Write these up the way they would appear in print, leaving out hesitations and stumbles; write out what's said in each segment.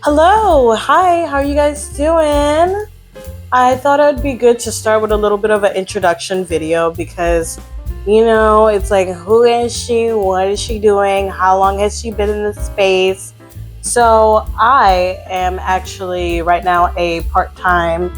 Hello, hi, how are you guys doing? I thought it would be good to start with a little bit of an introduction video because, it's like, who is she? What is she doing? How long has she been in this space? So, I am actually right now a part time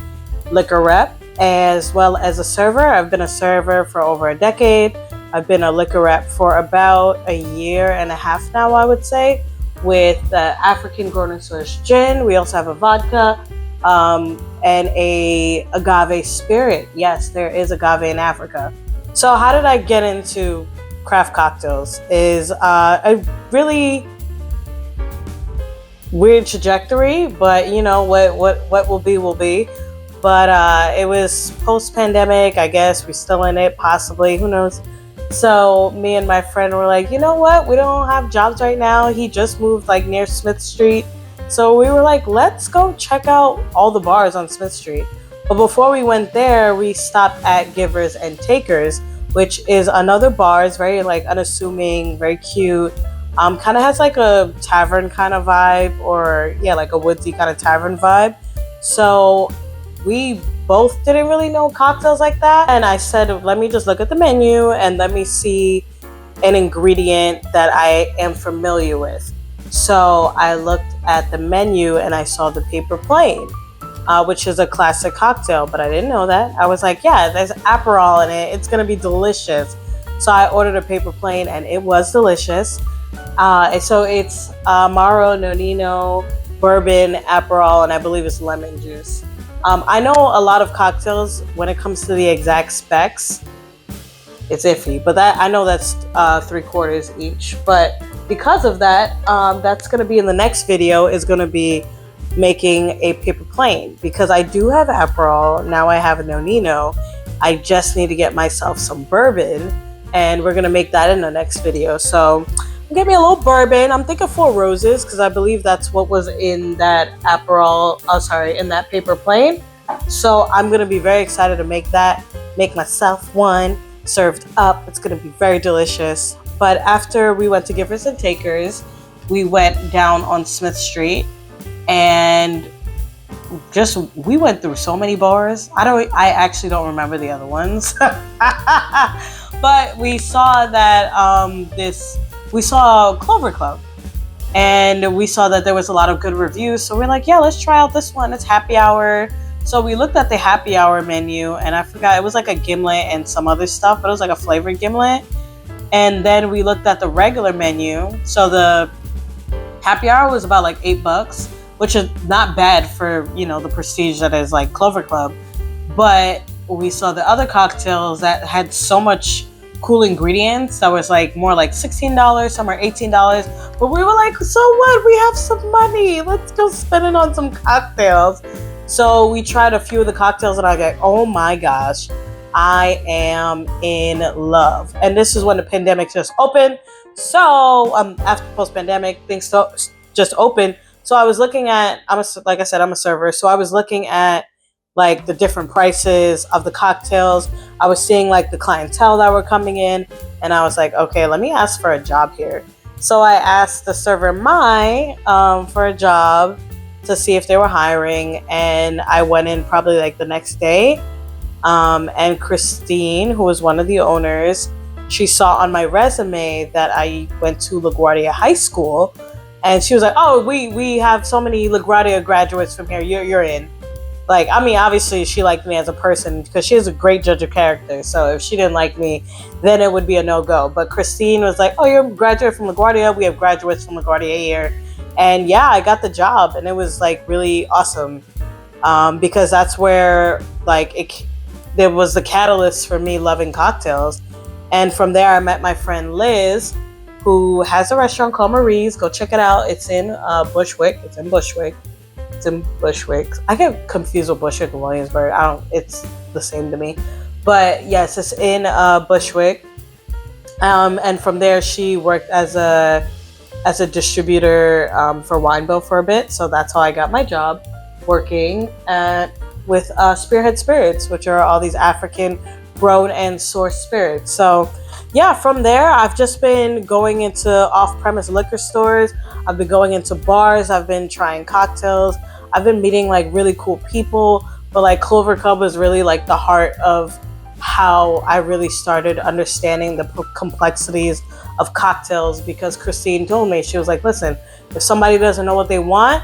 liquor rep as well as a server. I've been a server for over a decade. I've been a liquor rep for about a year and a half now, I would say, with African grown and source gin. We also have a vodka and a agave spirit. Yes, there is agave in Africa. So how did I get into craft cocktails? Is a really weird trajectory, but what will be will be. But it was post pandemic. I guess we're still in it, possibly. Who knows? So me and my friend were like, you know what? We don't have jobs right now. He just moved like near Smith Street. So we were like, let's go check out all the bars on Smith Street. But before we went there, we stopped at Givers and Takers, which is another bar. It's very like unassuming, very cute. Kind of has like a tavern kind of vibe, or yeah, like a woodsy kind of tavern vibe. So we both didn't really know cocktails like that. And I said, let me just look at the menu and let me see an ingredient that I am familiar with. So I looked at the menu and I saw the paper plane, which is a classic cocktail, but I didn't know that. I was like, yeah, there's Aperol in it. It's going to be delicious. So I ordered a paper plane and it was delicious. So it's Amaro, Nonino, bourbon, Aperol, and I believe it's lemon juice. I know a lot of cocktails, when it comes to the exact specs, it's iffy, but that I know that's 3/4 each. But because of that, that's going to be in the next video, is going to be making a paper plane, because I do have Aperol. Now I have a Nonino. I just need to get myself some bourbon, and we're going to make that in the next video. So give me a little bourbon. I'm thinking Four Roses, because I believe that's what was in that Aperol, in that paper plane. So I'm going to be very excited to make myself one served up. It's going to be very delicious. But after we went to Givers and Takers, we went down on Smith Street and we went through so many bars. I actually don't remember the other ones. But we saw that we saw Clover Club, and we saw that there was a lot of good reviews. So we're like, yeah, let's try out this one. It's happy hour. So we looked at the happy hour menu, and I forgot, it was like a gimlet and some other stuff, but it was like a flavored gimlet. And then we looked at the regular menu. So the happy hour was about like $8, which is not bad for, the prestige that is like Clover Club. But we saw the other cocktails that had so much cool ingredients that was like more like $16, some are $18. But we were like, so what? We have some money. Let's go spend it on some cocktails. So we tried a few of the cocktails and I was like, oh my gosh, I am in love. And this is when the pandemic just opened. So after post-pandemic, things just opened. So I was looking at, like I said, I'm a server. So I was looking at like the different prices of the cocktails. I was seeing like the clientele that were coming in, and I was like, okay, let me ask for a job here. So I asked the server Mai for a job to see if they were hiring, and I went in probably like the next day. And Christine, who was one of the owners, she saw on my resume that I went to LaGuardia High School, and she was like, oh, we have so many LaGuardia graduates from here. You're in. Like, I mean, obviously she liked me as a person because she is a great judge of character. So if she didn't like me, then it would be a no-go. But Christine was like, oh, you're a graduate from LaGuardia. We have graduates from LaGuardia here. And yeah, I got the job, and it was like really awesome, because that's where like there was the catalyst for me loving cocktails. And from there, I met my friend Liz, who has a restaurant called Marie's. Go check it out. It's in Bushwick. It's in Bushwick. I get confused with Bushwick and Williamsburg. It's the same to me. But yes, it's in Bushwick. And from there, she worked as a distributor for Wineville for a bit. So that's how I got my job, working with Spearhead Spirits, which are all these African grown and sourced spirits. So yeah, from there, I've just been going into off-premise liquor stores. I've been going into bars. I've been trying cocktails. I've been meeting like really cool people. But like Clover Club was really like the heart of how I really started understanding the complexities of cocktails, because Christine told me, she was like, listen, if somebody doesn't know what they want,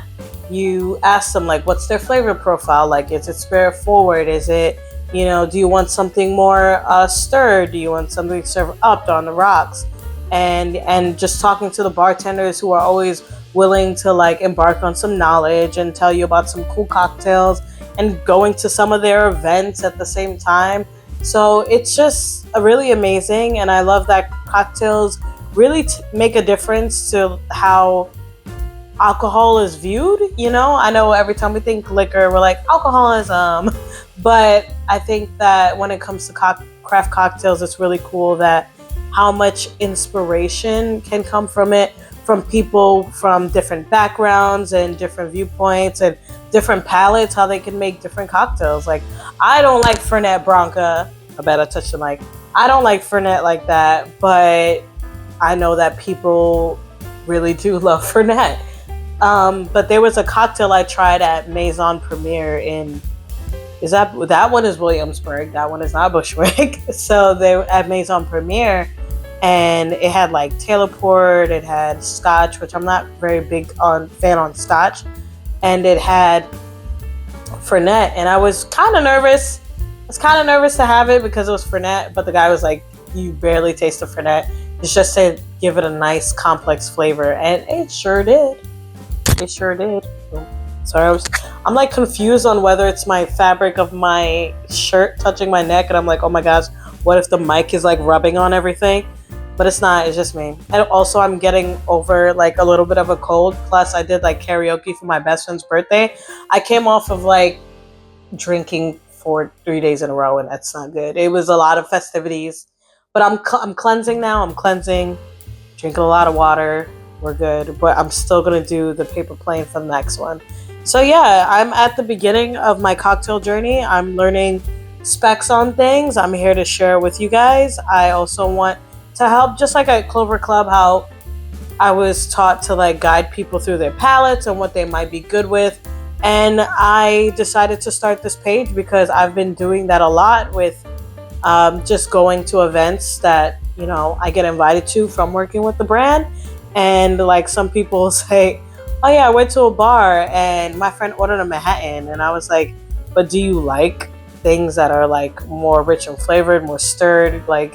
you ask them like, what's their flavor profile? Like, is it spirit forward? Is it, do you want something more stirred? Do you want something served up on the rocks? And just talking to the bartenders who are always willing to like embark on some knowledge and tell you about some cool cocktails, and going to some of their events at the same time. So it's just really amazing, and I love that cocktails really make a difference to how alcohol is viewed. I know every time we think liquor, we're like alcoholism, but I think that when it comes to craft cocktails, it's really cool that how much inspiration can come from it, from people from different backgrounds and different viewpoints and different palates, how they can make different cocktails. Like, I don't like Fernet Branca. I bet I touched the mic. I don't like Fernet like that, but I know that people really do love Fernet. But there was a cocktail I tried at Maison Premier that one is Williamsburg. That one is not Bushwick. So they were at Maison Premier, and it had like Taylor port, it had Scotch, which I'm not very big fan on Scotch, and it had Fernet, and I was kind of nervous. I was kind of nervous to have it because it was Fernet, but the guy was like, "You barely taste the Fernet. It's just to give it a nice complex flavor," and it sure did. It sure did. Sorry, I'm like confused on whether it's my fabric of my shirt touching my neck, and I'm like, oh my gosh, what if the mic is like rubbing on everything? But it's not, it's just me. And also I'm getting over like a little bit of a cold. Plus I did like karaoke for my best friend's birthday. I came off of like drinking for 3 days in a row, and that's not good. It was a lot of festivities, but I'm cleansing now. I'm cleansing, drinking a lot of water. We're good, but I'm still gonna do the paper plane for the next one. So yeah, I'm at the beginning of my cocktail journey. I'm learning specs on things. I'm here to share with you guys. I also want to help, just like at Clover Club, how I was taught to like guide people through their palates and what they might be good with. And I decided to start this page because I've been doing that a lot with just going to events that, I get invited to from working with the brand. And like some people say, oh yeah, I went to a bar and my friend ordered a Manhattan. And I was like, but do you like things that are like more rich and flavored, more stirred? Like,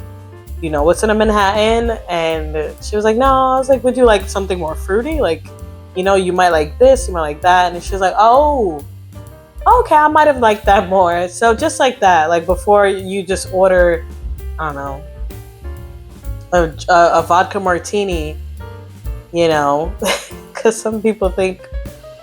what's in a Manhattan? And she was like, no. I was like, would you like something more fruity? Like, you might like this, you might like that. And she was like, oh, okay, I might have liked that more. So just like that, like before you just order, I don't know, a vodka martini, because some people think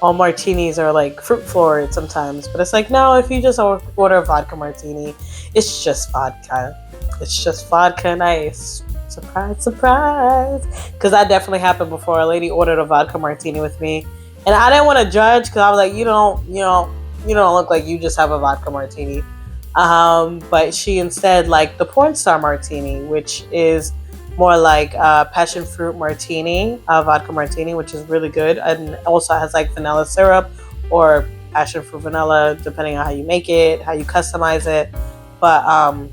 all martinis are like fruit forward sometimes, but it's like, no, if you just order a vodka martini, it's just vodka. It's just vodka and ice. Surprise, surprise. Because that definitely happened before. A lady ordered a vodka martini with me, and I didn't want to judge because I was like, you don't look like you just have a vodka martini. But she instead liked the porn star martini, which is more like passion fruit martini, vodka martini, which is really good, and also has like vanilla syrup or passion fruit vanilla, depending on how you make it, how you customize it. But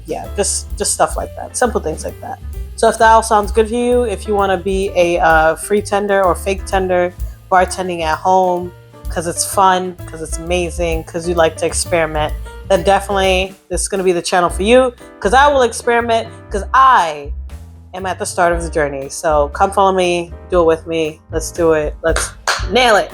yeah, just stuff like that, simple things like that. So if that all sounds good to you, if you want to be a free tender or fake tender bartending at home, because it's fun, because it's amazing, because you like to experiment, then definitely this is going to be the channel for you, because I will experiment, because I am at the start of the journey. So come follow me, do it with me. Let's do it. Let's nail it.